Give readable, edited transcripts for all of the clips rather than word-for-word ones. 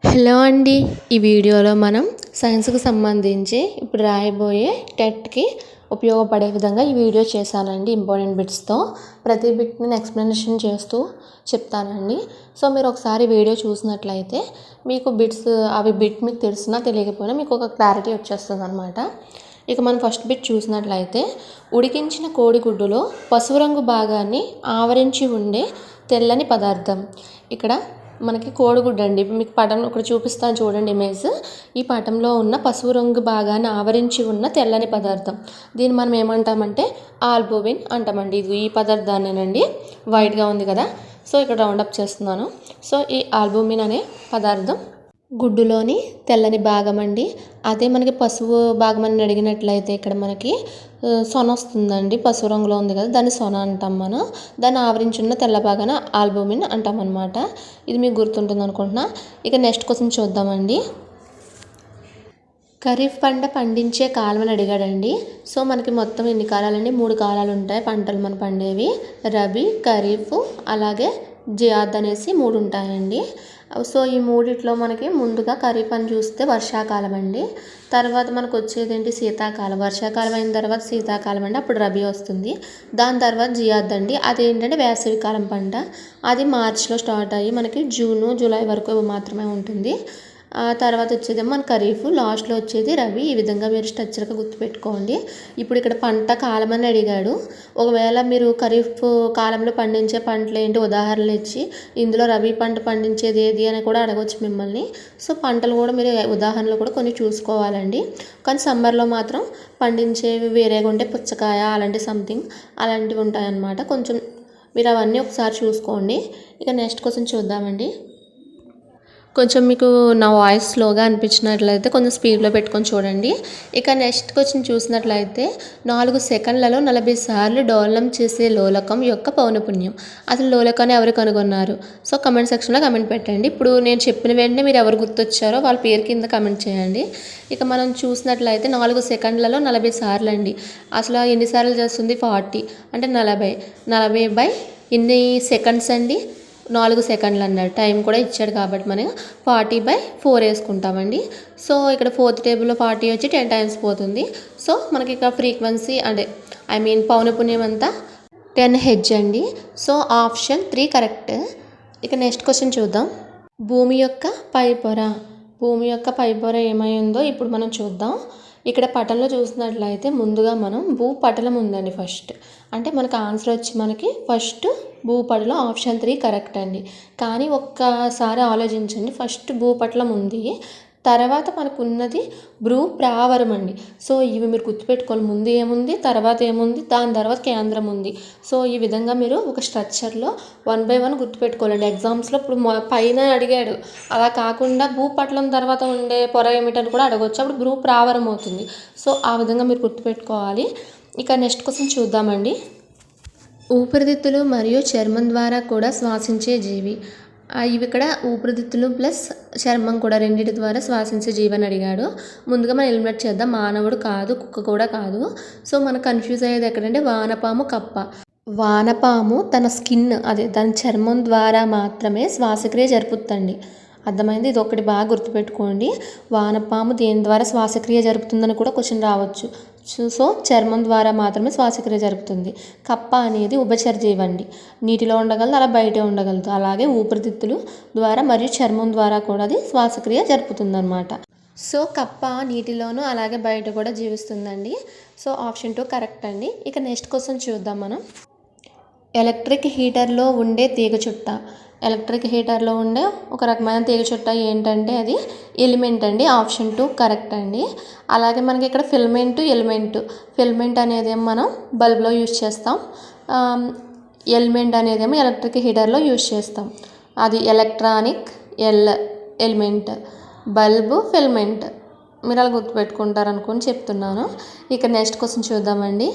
Hello అండి. ఈ వీడియోలో మనం సైన్స్‌కి సంబంధించి ఇప్పుడు రాయబోయే టెట్‌కి ఉపయోగపడే విధంగా ఈ వీడియో చేశానండి. ఇంపార్టెంట్ బిట్స్‌తో ప్రతి బిట్‌ని నేను ఎక్స్‌ప్లనేషన్ చేస్తూ చెప్తానండి. సో మీరు ఒకసారి వీడియో చూసినట్లయితే మీకు అవి బిట్ మీకు తెలిసినా తెలియకపోయినా మీకు ఒక క్లారిటీ వచ్చేస్తుందన్నమాట. ఇక మనం ఫస్ట్ బిట్ చూసినట్లయితే ఉడికించిన కోడిగుడ్డులో పసుపు రంగు భాగాన్ని ఆవరించి ఉండే తెల్లని పదార్థం. ఇక్కడ మనకి కోడిగుడ్డు అండి. మీకు పటం ఒకటి చూపిస్తాను చూడండి ఇమేజ్. ఈ పటంలో ఉన్న పసుపు రంగు భాగాన్ని ఆవరించి ఉన్న తెల్లని పదార్థం, దీన్ని మనం ఏమంటామంటే ఆల్బుమిన్ అంటామండి. ఇది ఈ పదార్థాన్నేనండి. వైట్గా ఉంది కదా, సో ఇక్కడ రౌండప్ చేస్తున్నాను. సో ఈ ఆల్బుమిన్ అనే పదార్థం గుడ్డులోని తెల్లని భాగం అండి. అదే మనకి పసుపు భాగం అని అడిగినట్లయితే ఇక్కడ మనకి సొన వస్తుందండి. పసుపు రంగులో ఉంది కదా, దాన్ని సొన అంటాం మనం. దాన్ని ఆవరించున్న తెల్ల భాగాన ఆల్బుమిన్ అంటాం అనమాట. ఇది మీకు గుర్తుంటుంది అనుకుంటున్నా. ఇక నెక్స్ట్ క్వశ్చన్ చూద్దామండి. ఖరీఫ్ పంట పండించే కాలం అని అడిగాడండి. సో మనకి మొత్తం ఎన్ని కాలాలండి? 3 కాలాలు ఉంటాయి పంటలు మనం పండేవి. రబీ, ఖరీఫ్, అలాగే జియాద్ అనేసి 3 ఉంటాయండి. సో ఈ మూడిట్లో మనకి ముందుగా ఖరీఫ్ అని చూస్తే వర్షాకాలం అండి. తర్వాత మనకు వచ్చేది ఏంటి? శీతాకాలం. వర్షాకాలం అయిన తర్వాత శీతాకాలం అండి, అప్పుడు రబీ వస్తుంది. దాని తర్వాత జియాద్ అండి, అదేంటంటే వేసవికాలం పంట. అది మార్చిలో స్టార్ట్ అయ్యి మనకి జూను జూలై వరకు మాత్రమే ఉంటుంది. ఆ తర్వాత వచ్చేదేమో మన ఖరీఫ్, లాస్ట్లో వచ్చేది రబీ. ఈ విధంగా మీరు స్ట్రక్చర్గా గుర్తుపెట్టుకోండి. ఇప్పుడు ఇక్కడ పంట కాలం అని అడిగాడు. ఒకవేళ మీరు ఖరీఫ్ కాలంలో పండించే పంటలు ఏంటి ఉదాహరణలు ఇచ్చి ఇందులో రబీ పంట పండించేది ఏది అని కూడా అడగవచ్చు మిమ్మల్ని. సో పంటలు కూడా మీరు ఉదాహరణలు కూడా కొన్ని చూసుకోవాలండి. కానీ సమ్మర్లో మాత్రం పండించేవి వేరేగా ఉంటే పుచ్చకాయ అలాంటి సంథింగ్ అలాంటివి ఉంటాయన్నమాట. కొంచెం మీరు అవన్నీ ఒకసారి చూసుకోండి. ఇక నెక్స్ట్ క్వశ్చన్ చూద్దామండి. కొంచెం మీకు నా వాయిస్ స్లోగా అనిపించినట్లయితే కొంచెం స్పీడ్లో పెట్టుకొని చూడండి. ఇక నెక్స్ట్ క్వశ్చన్ చూసినట్లయితే 4 సెకండ్లలో 40 సార్లు డోలనం చేసే లోలకం యొక్క పౌనపుణ్యం. అసలు లోలకాన్ని ఎవరు కనుగొన్నారు? సో కమెంట్ సెక్షన్లో కమెంట్ పెట్టండి. ఇప్పుడు నేను చెప్పిన వెంటనే మీరు ఎవరు గుర్తొచ్చారో వాళ్ళ పేరు కింద కమెంట్ చేయండి. ఇక మనం చూసినట్లయితే 4 సెకండ్లలో 40 సార్లు అండి. అసలు ఎన్నిసార్లు చేస్తుంది? 40 అంటే 40 బై ఎన్ని సెకండ్స్ అండి? 4 సెకండ్లు అన్నాడు. టైం కూడా ఇచ్చాడు కాబట్టి మనం 40/4 వేసుకుంటామండి. సో ఇక్కడ 4th టేబుల్లో 40 వచ్చి 10 టైమ్స్ పోతుంది. సో మనకి ఇక్కడ ఫ్రీక్వెన్సీ అంటే పౌనపుణ్యం అంతా 10 హెర్ట్జ్ అండి. So option 3 correct. ఇక నెక్స్ట్ క్వశ్చన్ చూద్దాం. భూమి యొక్క పై పొర ఏమైందో ఇప్పుడు మనం చూద్దాం. ఇక్కడ పటంలో చూసినట్లయితే ముందుగా మనం భూపటలం ఉందండి ఫస్ట్. అంటే మనకు ఆన్సర్ వచ్చి మనకి ఫస్ట్ భూపటలం ఆప్షన్ 3 కరెక్ట్ అండి. కానీ ఒక్కసారి ఆలోచించండి. ఫస్ట్ భూపటలం ఉంది, తర్వాత మనకు ఉన్నది భూప్రావరం అండి. సో ఇవి మీరు గుర్తుపెట్టుకోవాలి. ముందు ఏముంది, తర్వాత ఏముంది, దాని తర్వాత కేంద్రం ఉంది. సో ఈ విధంగా మీరు ఒక స్ట్రక్చర్లో 1 by 1 గుర్తుపెట్టుకోవాలండి. ఎగ్జామ్స్లో ఇప్పుడు పైన అడిగాడు, అలా కాకుండా భూపటలం తర్వాత ఉండే పొర ఏమిటని కూడా అడగవచ్చు. అప్పుడు భూప్రావరం అవుతుంది. సో ఆ విధంగా మీరు గుర్తుపెట్టుకోవాలి. ఇక నెక్స్ట్ క్వశ్చన్ చూద్దామండి. ఊపిరితిత్తులు మరియు చర్మం ద్వారా కూడా శ్వాసించే జీవి. ఇవి ఇక్కడ ఊపిరితిత్తులు ప్లస్ చర్మం కూడా రెండింటి ద్వారా శ్వాసించే జీవి అని అడిగాడు. ముందుగా మనం ఎలిమినేట్ చేద్దాం. మానవుడు కాదు, కుక్క కూడా కాదు. సో మనకు కన్ఫ్యూజ్ అయ్యేది ఎక్కడంటే వానపాము, కప్ప. వానపాము తన స్కిన్ దాని చర్మం ద్వారా మాత్రమే శ్వాసక్రియ జరుపుతుందండి. అర్థమైంది? ఇది ఒకటి బాగా గుర్తుపెట్టుకోండి. వానపాము దేని ద్వారా శ్వాసక్రియ జరుపుతుందని కూడా క్వశ్చన్ రావచ్చు. సో చర్మం ద్వారా మాత్రమే శ్వాసక్రియ జరుపుతుంది. కప్ప అనేది ఉభచరజీవి అండి. నీటిలో ఉండగలదు, అలా బయటే ఉండగలదు. అలాగే ఊపిరితిత్తులు ద్వారా మరియు చర్మం ద్వారా కూడా అది శ్వాసక్రియ జరుపుతుందన్నమాట. సో కప్ప నీటిలోనూ అలాగే బయట కూడా జీవిస్తుందండి. సో ఆప్షన్ 2 కరెక్ట్ అండి. ఇక నెక్స్ట్ క్వశ్చన్ చూద్దాం మనం. ఎలక్ట్రిక్ హీటర్లో ఉండే తీగ చుట్ట. ఎలక్ట్రిక్ హీటర్లో ఉండే ఒక రకమైన తీగ చుట్ట ఏంటంటే అది ఎలిమెంట్ అండి. ఆప్షన్ 2 కరెక్ట్ అండి. అలాగే మనకి ఇక్కడ ఫిల్మెంట్ అనేదేమో మనం బల్బ్లో యూజ్ చేస్తాం. ఎలిమెంట్ అనేదేమో ఎలక్ట్రిక్ హీటర్లో యూజ్ చేస్తాం. అది ఎలక్ట్రానిక్ ఎలిమెంట్, బల్బు ఫిల్మెంట్. మీరు అలా గుర్తుపెట్టుకుంటారు అనుకుని చెప్తున్నాను. ఇక నెక్స్ట్ క్వశ్చన్ చూద్దామండి.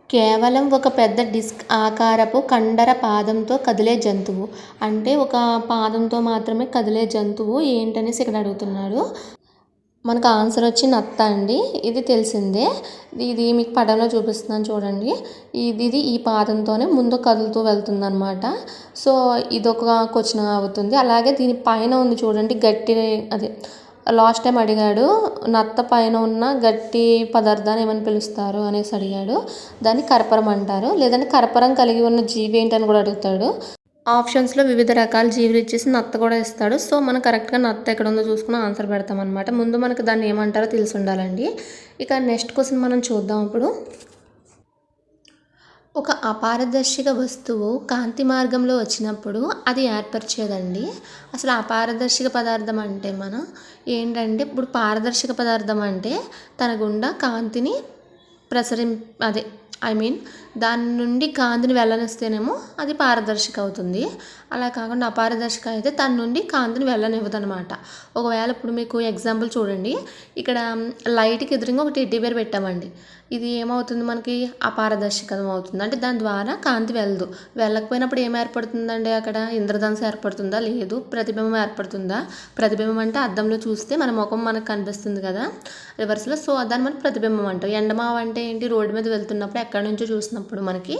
కేవలం ఒక పెద్ద డిస్క్ ఆకారపు కండర పాదంతో కదిలే జంతువు. అంటే ఒక పాదంతో మాత్రమే కదిలే జంతువు ఏంటనేసి ఇక్కడ అడుగుతున్నాడు. మనకు ఆన్సర్ వచ్చి నత్త అండి. ఇది తెలిసిందే. ఇది మీకు పటంలో చూపిస్తున్నాను చూడండి. ఇది ఈ పాదంతోనే ముందు కదులుతూ వెళ్తుందనమాట. సో ఇదొక క్వశ్చన్ అవుతుంది. అలాగే దీని పైన ఉంది చూడండి గట్టి, అదే లాస్ట్ టైం అడిగాడు నత్త పైన ఉన్న గట్టి పదార్థాన్ని ఏమని పిలుస్తారు అనేసి అడిగాడు. దాన్ని కర్పరం అంటారు. లేదంటే కర్పరం కలిగి ఉన్న జీవి ఏంటని కూడా అడుగుతాడు. ఆప్షన్స్లో వివిధ రకాల జీవులు ఇచ్చేసి నత్త కూడా ఇస్తాడు. సో మనం కరెక్ట్గా నత్త ఎక్కడ ఉందో చూసుకుని ఆన్సర్ పెడతాం అనమాట. ముందు మనకు దాన్ని ఏమంటారో తెలిసి ఉండాలండి. ఇక నెక్స్ట్ క్వశ్చన్ మనం చూద్దాం. ఇప్పుడు ఒక అపారదర్శక వస్తువు కాంతి మార్గంలో వచ్చినప్పుడు అది ఏర్పరిచేదండి. అసలు అపారదర్శక పదార్థం అంటే మనం ఏంటంటే, ఇప్పుడు పారదర్శక పదార్థం అంటే తన గుండా కాంతిని అదే దాని నుండి కాంతిని వెళ్ళనిస్తేనేమో అది పారదర్శక అవుతుంది. అలా కాకుండా అపారదర్శక అయితే తన నుండి కాంతిని వెళ్ళనివ్వదు అనమాట. ఒకవేళ ఇప్పుడు మీకు ఎగ్జాంపుల్ చూడండి. ఇక్కడ లైట్కి ఎదురుగా ఒక టెడ్డీ బేర్ పెట్టామండి. ఇది ఏమవుతుంది, మనకి అపారదర్శకం అవుతుంది. అంటే దాని ద్వారా కాంతి వెళ్ళకపోయినప్పుడు ఏం ఏర్పడుతుందండి, అక్కడ ఇంద్రధనుస్సు ఏర్పడుతుందా, లేదు ప్రతిబింబం ఏర్పడుతుందా. ప్రతిబింబం అంటే అద్దంలో చూస్తే మన ముఖం మనకు కనిపిస్తుంది కదా రివర్స్లో. సో దాన్ని మనం ప్రతిబింబం అంటాం. ఎండమావ అంటే ఏంటి, రోడ్డు మీద వెళ్తున్నప్పుడు ఎక్కడి నుంచో చూసినప్పుడు మనకి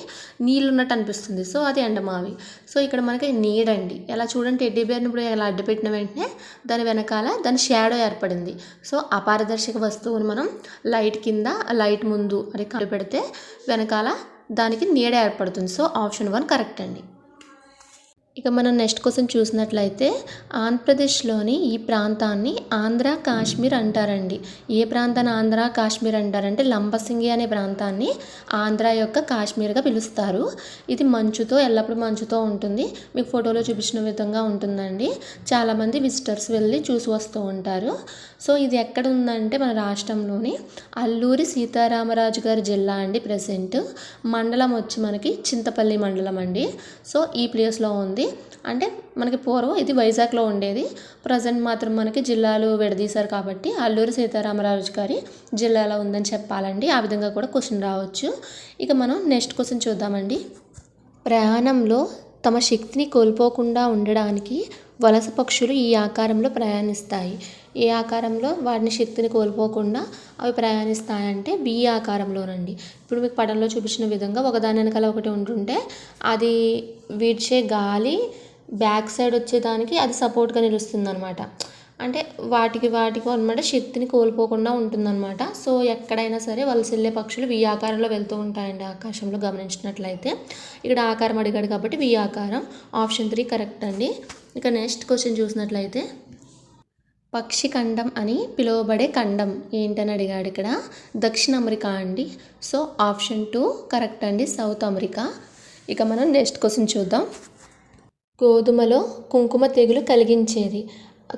నీళ్ళు ఉన్నట్టు అనిపిస్తుంది. సో అది ఎండమావి. సో ఇక్కడ మనకి నీడండి. ఎలా చూడండి, టెడ్డీ బేర్ని ఇప్పుడు ఎలా అడ్డుపెట్టిన వెంటనే దాని వెనకాల దాని షాడో ఏర్పడింది. సో అపారదర్శక వస్తువుని మనం లైట్ కింద, లైట్ ముందు అది కళ్ళు పెడితే వెనకాల దానికి నీడ ఏర్పడుతుంది. సో ఆప్షన్ 1 కరెక్ట్ అండి. ఇక మనం నెక్స్ట్ క్వశ్చన్ చూసినట్లయితే, ఆంధ్రప్రదేశ్లోని ఈ ప్రాంతాన్ని ఆంధ్ర కాశ్మీర్ అంటారండి. ఏ ప్రాంతాన్ని ఆంధ్ర కాశ్మీర్ అంటారంటే లంబసింగి అనే ప్రాంతాన్ని ఆంధ్ర యొక్క కాశ్మీర్గా పిలుస్తారు. ఇది మంచుతో, ఎల్లప్పుడూ మంచుతో ఉంటుంది. మీకు ఫోటోలో చూపించిన విధంగా ఉంటుందండి. చాలామంది విజిటర్స్ వెళ్ళి చూసి వస్తూ ఉంటారు. సో ఇది ఎక్కడ ఉందంటే మన రాష్ట్రంలోని అల్లూరి సీతారామరాజు గారి జిల్లా అండి. ప్రెసెంట్ మండలం వచ్చి మనకి చింతపల్లి మండలం అండి. సో ఈ ప్లేస్లో ఉంది. అంటే మనకి పూర్వం ఇది వైజాగ్లో ఉండేది. ప్రజెంట్ మాత్రం మనకి జిల్లాలు విడదీశారు కాబట్టి అల్లూరి సీతారామరాజు గారి జిల్లాలో ఉందని చెప్పాలండి. ఆ విధంగా కూడా క్వశ్చన్ రావచ్చు. ఇక మనం నెక్స్ట్ క్వశ్చన్ చూద్దామండి. ప్రయాణంలో తమ శక్తిని కోల్పోకుండా ఉండడానికి వలస పక్షులు ఈ ఆకారంలో ప్రయాణిస్తాయి. ఏ ఆకారంలో వాటిని శక్తిని కోల్పోకుండా అవి ప్రయాణిస్తాయంటే బి ఆకారంలోనండి. ఇప్పుడు మీకు పటంలో చూపించిన విధంగా ఒకదాని వెనకాల ఒకటి ఉంటుంటే అది వీడ్చే గాలి బ్యాక్ సైడ్ వచ్చేదానికి అది సపోర్ట్గా నిలుస్తుంది అనమాట. అంటే వాటికి అనమాట శక్తిని కోల్పోకుండా ఉంటుందన్నమాట. సో ఎక్కడైనా సరే వలస వెళ్ళే పక్షులు వి ఆకారంలో వెళ్తూ ఉంటాయండి ఆకాశంలో గమనించినట్లయితే. ఇక్కడ ఆకారం అడిగాడు కాబట్టి వి ఆకారం. ఆప్షన్ 3 కరెక్ట్ అండి. ఇక నెక్స్ట్ క్వశ్చన్ చూసినట్లయితే, పక్షి ఖండం అని పిలువబడే ఖండం ఏంటని అడిగాడు. ఇక్కడ దక్షిణ అమెరికా అండి. సో ఆప్షన్ 2 కరెక్ట్ అండి, సౌత్ అమెరికా. ఇక మనం నెక్స్ట్ క్వశ్చన్ చూద్దాం. గోధుమలో కుంకుమ తెగులు కలిగించేది.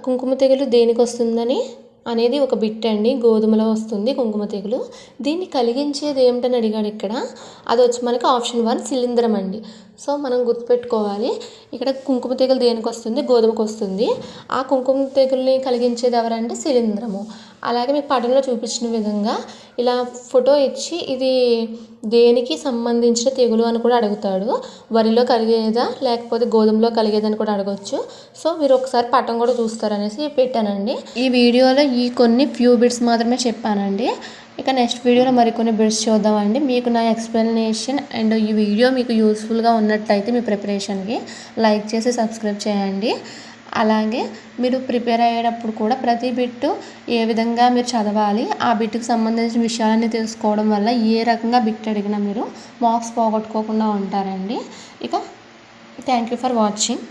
కుంకుమ తెగులు దేనికి వస్తుందని అనేది ఒక బిట్ అండి. గోధుమలో వస్తుంది కుంకుమ తెగులు. దీన్ని కలిగించేది ఏమిటని అడిగాడు ఇక్కడ. అది వచ్చి మనకి ఆప్షన్ 1 శిలీంధ్రం అండి. సో మనం గుర్తుపెట్టుకోవాలి, ఇక్కడ కుంకుమ తెగులు దేనికి వస్తుంది, గోధుమకు వస్తుంది. ఆ కుంకుమ తెగుల్ని కలిగించేది ఎవరంటే శిలీంధ్రము. అలాగే మీకు పటంలో చూపించిన విధంగా ఇలా ఫోటో ఇచ్చి ఇది దేనికి సంబంధించిన తెగులు అని కూడా అడుగుతాడు. వరిలో కలిగేదా లేకపోతే గోధుమలో కలిగేదని కూడా అడగవచ్చు. సో మీరు ఒకసారి పటం కూడా చూస్తారనేసి పెట్టానండి. ఈ వీడియోలో ఈ కొన్ని ఫ్యూ బిట్స్ మాత్రమే చెప్పానండి. ఇక నెక్స్ట్ వీడియోలో మరికొన్ని బిట్స్ చూద్దామండి. మీకు నా ఎక్స్ప్లెనేషన్ అండ్ ఈ వీడియో మీకు యూస్ఫుల్గా ఉన్నట్లయితే మీ ప్రిపరేషన్కి లైక్ చేసి సబ్స్క్రైబ్ చేయండి. అలాగే మీరు ప్రిపేర్ అయ్యేటప్పుడు కూడా ప్రతి బిట్టు ఏ విధంగా మీరు చదవాలి, ఆ బిట్టుకు సంబంధించిన విషయాలన్నీ తెలుసుకోవడం వల్ల ఏ రకంగా బిట్ అడిగినా మీరు మార్క్స్ పోగొట్టుకోకుండా ఉంటారండి. ఇక థ్యాంక్ యూ ఫర్ వాచింగ్.